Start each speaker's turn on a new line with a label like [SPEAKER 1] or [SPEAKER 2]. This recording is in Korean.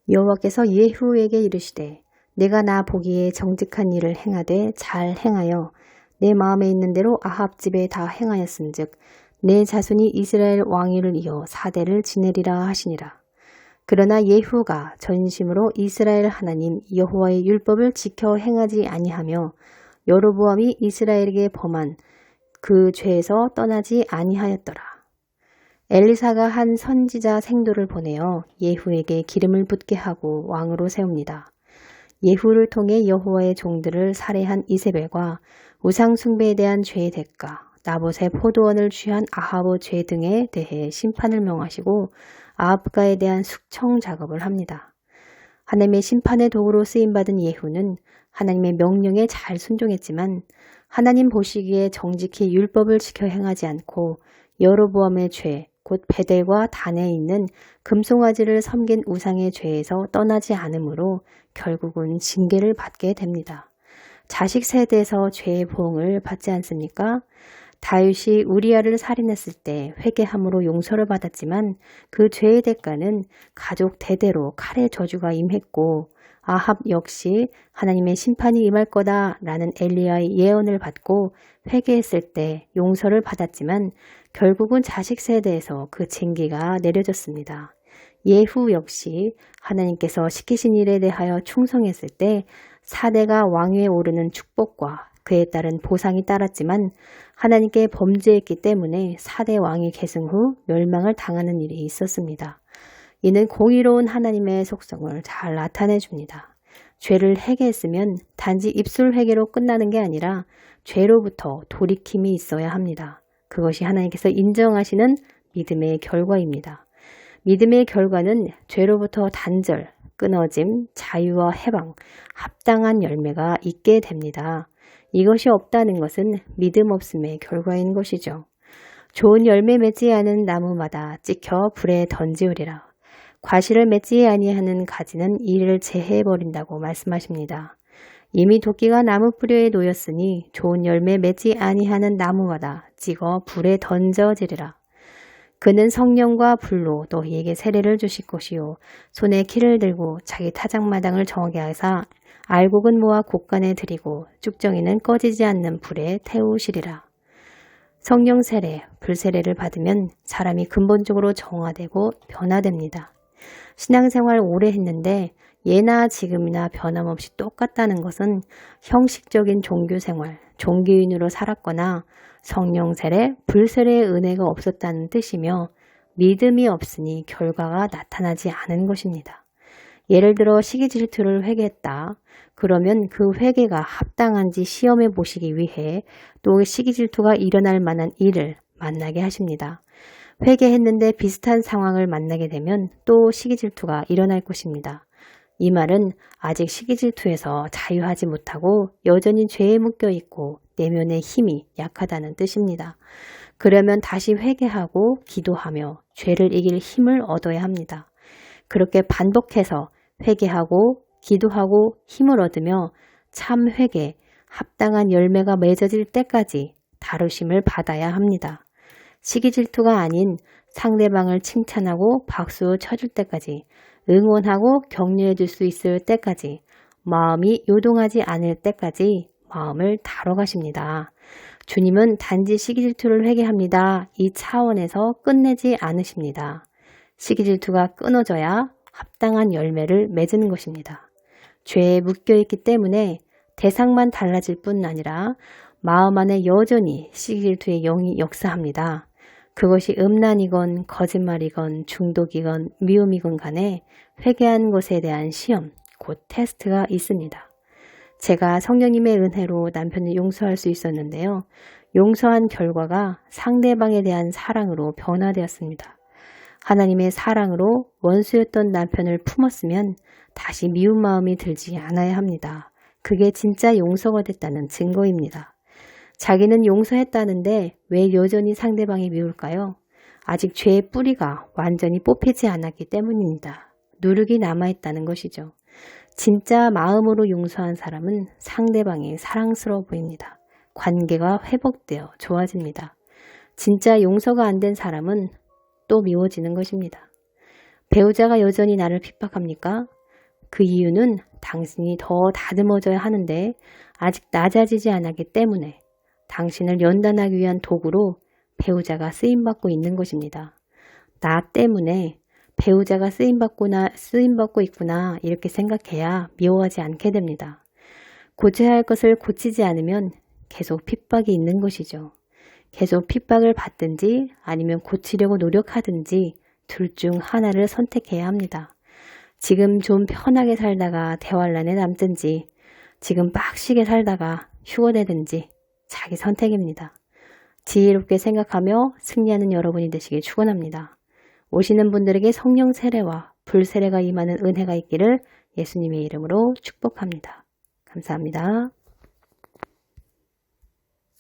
[SPEAKER 1] 여호와께서 예후에게 이르시되 내가 나 보기에 정직한 일을 행하되 잘 행하여 내 마음에 있는 대로 아합 집에 다 행하였은즉 내 자손이 이스라엘 왕위를 이어 4대를 지내리라 하시니라. 그러나 예후가 전심으로 이스라엘 하나님 여호와의 율법을 지켜 행하지 아니하며 여로보암이 이스라엘에게 범한 그 죄에서 떠나지 아니하였더라. 엘리사가 한 선지자 생도를 보내어 예후에게 기름을 붓게 하고 왕으로 세웁니다. 예후를 통해 여호와의 종들을 살해한 이세벨과 우상 숭배에 대한 죄의 대가, 나봇의 포도원을 취한 아합의 죄 등에 대해 심판을 명하시고 아합가에 대한 숙청 작업을 합니다. 하나님의 심판의 도구로 쓰임받은 예후는 하나님의 명령에 잘 순종했지만 하나님 보시기에 정직히 율법을 지켜 행하지 않고 여로보암의 죄, 곧 베델과 단에 있는 금송아지를 섬긴 우상의 죄에서 떠나지 않으므로 결국은 징계를 받게 됩니다. 자식 세대에서 죄의 보응을 받지 않습니까? 다윗이 우리아를 살인했을 때 회개함으로 용서를 받았지만 그 죄의 대가는 가족 대대로 칼의 저주가 임했고 아합 역시 하나님의 심판이 임할 거다라는 엘리야의 예언을 받고 회개했을 때 용서를 받았지만 결국은 자식 세대에서 그 징계가 내려졌습니다. 예후 역시 하나님께서 시키신 일에 대하여 충성했을 때 4대가 왕위에 오르는 축복과 그에 따른 보상이 따랐지만 하나님께 범죄했기 때문에 4대 왕이 계승 후 멸망을 당하는 일이 있었습니다. 이는 공의로운 하나님의 속성을 잘 나타내 줍니다. 죄를 회개했으면 단지 입술 회개로 끝나는 게 아니라 죄로부터 돌이킴이 있어야 합니다. 그것이 하나님께서 인정하시는 믿음의 결과입니다. 믿음의 결과는 죄로부터 단절, 끊어짐, 자유와 해방, 합당한 열매가 있게 됩니다. 이것이 없다는 것은 믿음 없음의 결과인 것이죠. 좋은 열매 맺지 않은 나무마다 찍혀 불에 던지우리라. 과실을 맺지 아니하는 가지는 이를 제해버린다고 말씀하십니다. 이미 도끼가 나무 뿌리에 놓였으니 좋은 열매 맺지 아니하는 나무마다 찍어 불에 던져지리라. 그는 성령과 불로 너희에게 세례를 주실 것이요 손에 키를 들고 자기 타작마당을 정하게 하사 알곡은 모아 곳간에 들이고 쭉정이는 꺼지지 않는 불에 태우시리라. 성령 세례, 불 세례를 받으면 사람이 근본적으로 정화되고 변화됩니다. 신앙생활 오래 했는데 예나 지금이나 변함없이 똑같다는 것은 형식적인 종교생활, 종교인으로 살았거나 성령 세례, 불 세례의 은혜가 없었다는 뜻이며 믿음이 없으니 결과가 나타나지 않은 것입니다. 예를 들어 시기 질투를 회개했다. 그러면 그 회개가 합당한지 시험해 보시기 위해 또 시기 질투가 일어날 만한 일을 만나게 하십니다. 회개했는데 비슷한 상황을 만나게 되면 또 시기 질투가 일어날 것입니다. 이 말은 아직 시기 질투에서 자유하지 못하고 여전히 죄에 묶여 있고 내면의 힘이 약하다는 뜻입니다. 그러면 다시 회개하고 기도하며 죄를 이길 힘을 얻어야 합니다. 그렇게 반복해서 회개하고 기도하고 힘을 얻으며 참 회개, 합당한 열매가 맺어질 때까지 다루심을 받아야 합니다. 시기 질투가 아닌 상대방을 칭찬하고 박수 쳐줄 때까지, 응원하고 격려해 줄 수 있을 때까지, 마음이 요동하지 않을 때까지 마음을 다뤄가십니다. 주님은 단지 시기 질투를 회개합니다. 이 차원에서 끝내지 않으십니다. 시기 질투가 끊어져야 합당한 열매를 맺는 것입니다. 죄에 묶여있기 때문에 대상만 달라질 뿐 아니라 마음 안에 여전히 시기 질투의 영이 역사합니다. 그것이 음란이건 거짓말이건 중독이건 미움이건 간에 회개한 것에 대한 시험, 곧 테스트가 있습니다. 제가 성령님의 은혜로 남편을 용서할 수 있었는데요. 용서한 결과가 상대방에 대한 사랑으로 변화되었습니다. 하나님의 사랑으로 원수였던 남편을 품었으면 다시 미운 마음이 들지 않아야 합니다. 그게 진짜 용서가 됐다는 증거입니다. 자기는 용서했다는데 왜 여전히 상대방이 미울까요? 아직 죄의 뿌리가 완전히 뽑히지 않았기 때문입니다. 누룩이 남아있다는 것이죠. 진짜 마음으로 용서한 사람은 상대방이 사랑스러워 보입니다. 관계가 회복되어 좋아집니다. 진짜 용서가 안 된 사람은 또 미워지는 것입니다. 배우자가 여전히 나를 핍박합니까? 그 이유는 당신이 더 다듬어져야 하는데 아직 낮아지지 않았기 때문에 당신을 연단하기 위한 도구로 배우자가 쓰임받고 있는 것입니다. 나 때문에 배우자가 쓰임받고 있구나 이렇게 생각해야 미워하지 않게 됩니다. 고쳐야 할 것을 고치지 않으면 계속 핍박이 있는 것이죠. 계속 핍박을 받든지 아니면 고치려고 노력하든지 둘 중 하나를 선택해야 합니다. 지금 좀 편하게 살다가 대환란에 남든지 지금 빡시게 살다가 휴거되든지 자기 선택입니다. 지혜롭게 생각하며 승리하는 여러분이 되시길 축원합니다. 오시는 분들에게 성령 세례와 불세례가 임하는 은혜가 있기를 예수님의 이름으로 축복합니다. 감사합니다.